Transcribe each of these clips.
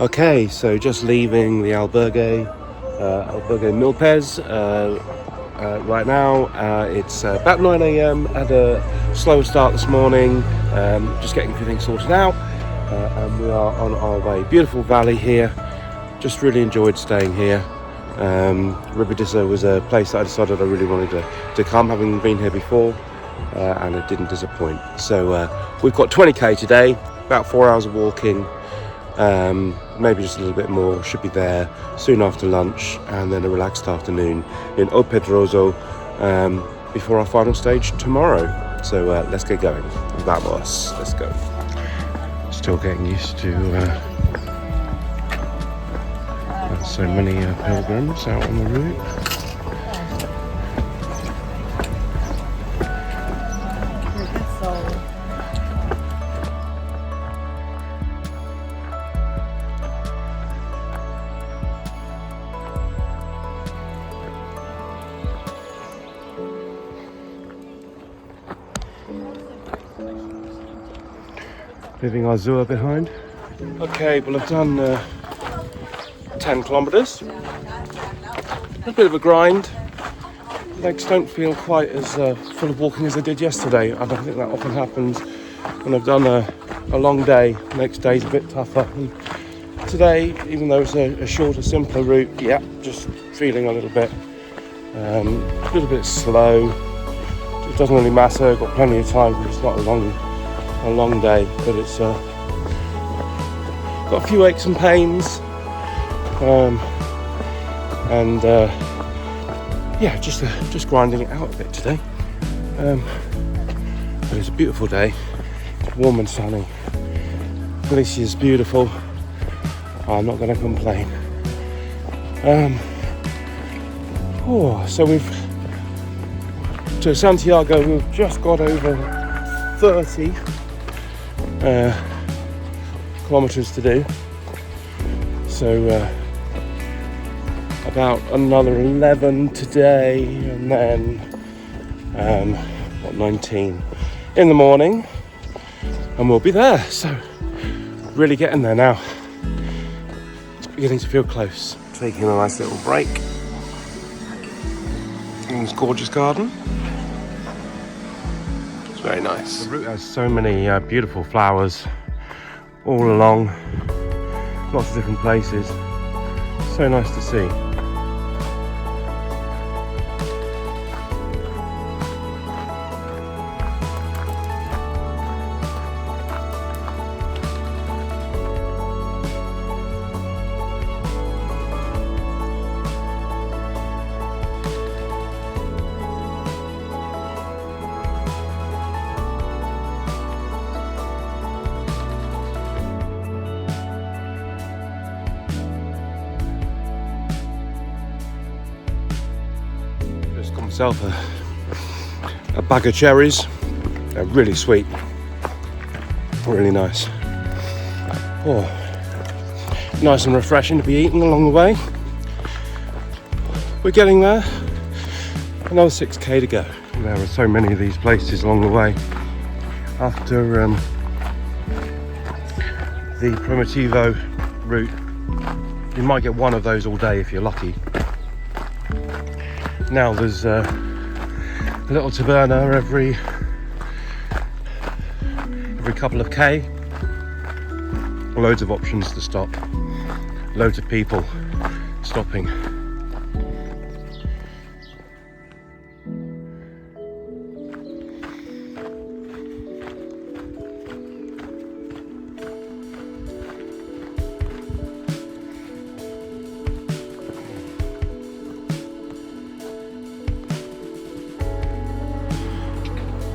Okay, so just leaving the albergue Milpez right now. It's about 9 a.m. Had a slower start this morning, just getting a few things sorted out, and we are on our way. Beautiful valley here, just really enjoyed staying here. Ribadiso was a place that I decided I really wanted to come, having been here before, and it didn't disappoint. So we've got 20k today, about 4 hours of walking. Maybe just a little bit more, should be there soon after lunch, and then a relaxed afternoon in Pedouso before our final stage tomorrow. So let's get going. Vamos, let's go. Still getting used to so many pilgrims out on the route. Leaving our Zua behind. Okay, well I've done 10 kilometres. A bit of a grind. Legs don't feel quite as full of walking as I did yesterday. I don't think that often happens when I've done a long day. Next day's a bit tougher. And today, even though it's a shorter, simpler route, yeah, just feeling a little bit slow. It doesn't really matter. I've got plenty of time because it's not a long day, but it's got a few aches and pains, yeah, just grinding it out a bit today. But it's a beautiful day, warm and sunny. Glacier's beautiful. I'm not going to complain. So to Santiago, we've just got over 30 kilometers to do, so about another 11 today, and then 19 in the morning, and we'll be there. So really getting there now. It's beginning to feel close. Taking a nice little break in this gorgeous garden. Very nice. The route has so many beautiful flowers all along, lots of different places. So nice to see. Got myself a bag of cherries. They're really sweet, really nice. Oh, nice and refreshing to be eating along the way. We're getting there. Another 6k to go. There are so many of these places along the way. After the Primitivo route, you might get one of those all day if you're lucky. Now there's a little taberna every couple of k. Loads of options to stop. Loads of people stopping.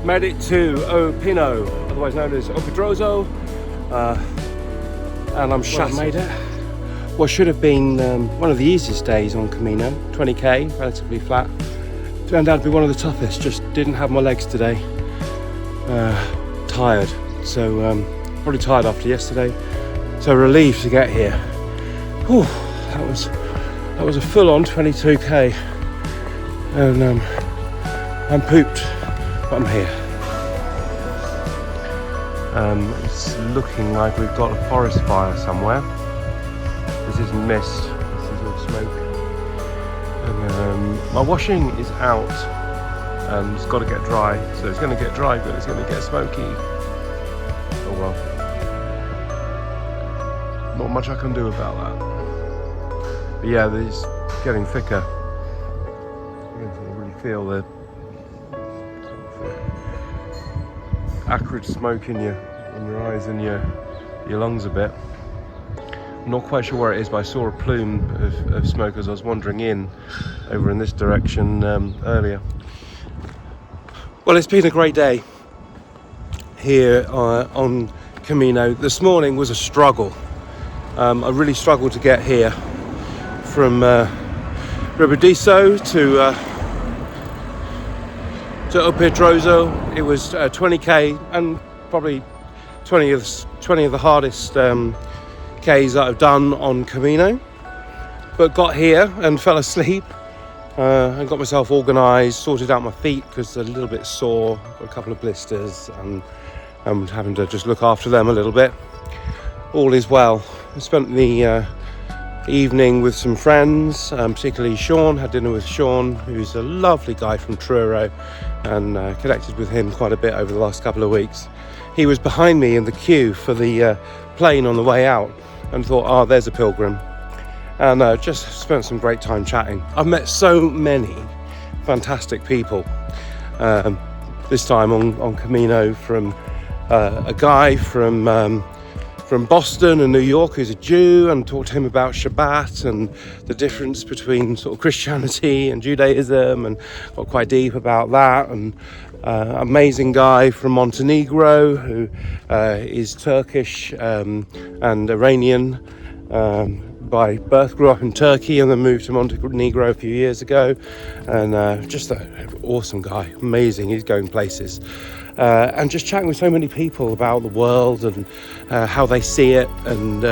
Made it to O Pino, otherwise known as Pedouso, and I'm made it. What should have been one of the easiest days on Camino, 20k, relatively flat, turned out to be one of the toughest. Just didn't have my legs today. Tired, so probably tired after yesterday. So relieved to get here. Whew, that was a full-on 22k, and I'm pooped, but I'm here. It's looking like we've got a forest fire somewhere. This is mist. This is all smoke. And my washing is out and it's got to get dry. So it's going to get dry, but it's going to get smoky. Oh well. Not much I can do about that. But yeah, it's getting thicker. You can really feel the acrid smoke in your eyes and your lungs a bit. I'm not quite sure where it is, but I saw a plume of smoke as I was wandering over in this direction earlier. Well, it's been a great day here on Camino. This morning was a struggle. I really struggled to get here from Ribadiso to Pedouso. It was 20k and probably 20 of the hardest Ks that I've done on Camino, but got here and fell asleep and got myself organised, sorted out my feet because they're a little bit sore, got a couple of blisters and I'm having to just look after them a little bit. All is well. I spent the evening with some friends, particularly Sean. Had dinner with Sean, who's a lovely guy from Truro, and connected with him quite a bit over the last couple of weeks. He was behind me in the queue for the plane on the way out and thought, oh, there's a pilgrim, and just spent some great time chatting. I've met so many fantastic people this time on Camino, from a guy from Boston and New York who's a Jew, and talked to him about Shabbat and the difference between sort of Christianity and Judaism, and got quite deep about that. And amazing guy from Montenegro who is Turkish and Iranian by birth, grew up in Turkey and then moved to Montenegro a few years ago, and just an awesome guy, amazing, he's going places. And just chatting with so many people about the world and how they see it, and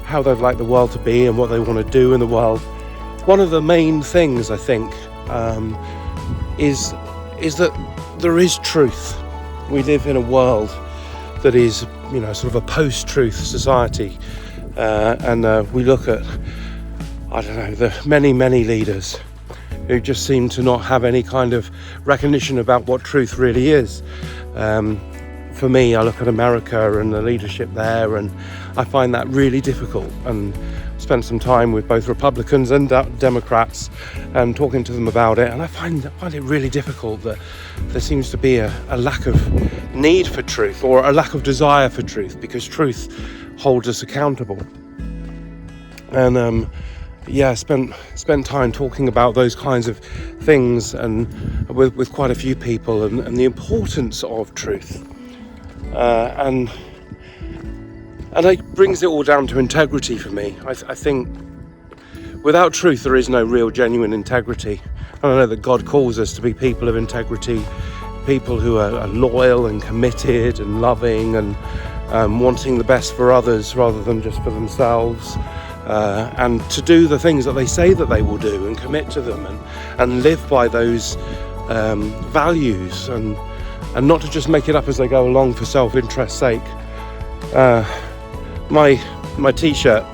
how they'd like the world to be and what they want to do in the world. One of the main things, I think, is that there is truth. We live in a world that is, sort of a post-truth society, and we look at, the many leaders who just seem to not have any kind of recognition about what truth really is. For me, I look at America and the leadership there, and I find that really difficult, and spent some time with both Republicans and Democrats and talking to them about it, and I find it really difficult that there seems to be a lack of need for truth, or a lack of desire for truth, because truth holds us accountable. And spent time talking about those kinds of things, and with quite a few people, and the importance of truth, and it brings it all down to integrity for me. I think without truth there is no real genuine integrity. And I know that God calls us to be people of integrity, people who are loyal and committed and loving, and wanting the best for others rather than just for themselves. And to do the things that they say that they will do, and commit to them, and live by those values, and not to just make it up as they go along for self-interest's sake. My t-shirt,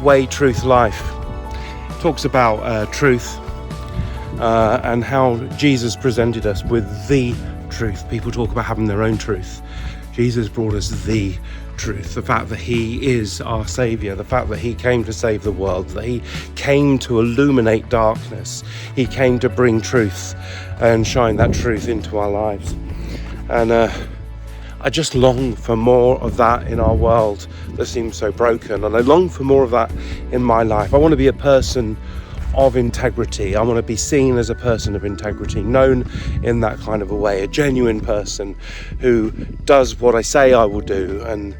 Way Truth Life, talks about truth and how Jesus presented us with the truth. People talk about having their own truth. Jesus brought us the truth, the fact that he is our saviour, the fact that he came to save the world, that he came to illuminate darkness, he came to bring truth and shine that truth into our lives. And I just long for more of that in our world that seems so broken, and I long for more of that in my life. I want to be a person of integrity. I want to be seen as a person of integrity, known in that kind of a way, a genuine person who does what I say I will do, and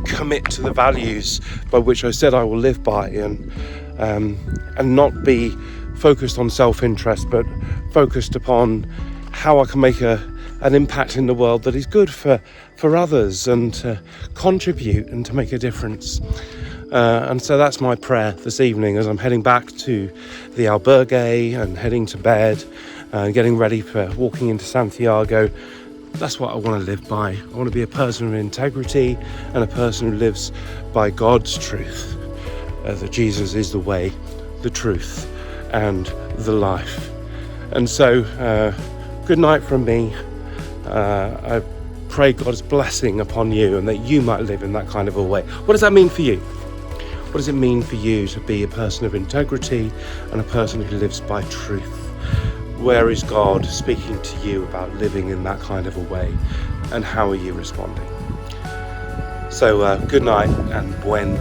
commit to the values by which I said I will live by, and not be focused on self-interest, but focused upon how I can make an impact in the world that is good for others, and to contribute and to make a difference. And so that's my prayer this evening as I'm heading back to the albergue and heading to bed and getting ready for walking into Santiago, That's what I want to live by. I want to be a person of integrity and a person who lives by God's truth. That Jesus is the way, the truth, and the life. And so, good night from me. I pray God's blessing upon you and that you might live in that kind of a way. What does that mean for you? What does it mean for you to be a person of integrity and a person who lives by truth? Where is God speaking to you about living in that kind of a way, and how are you responding? So good night and buen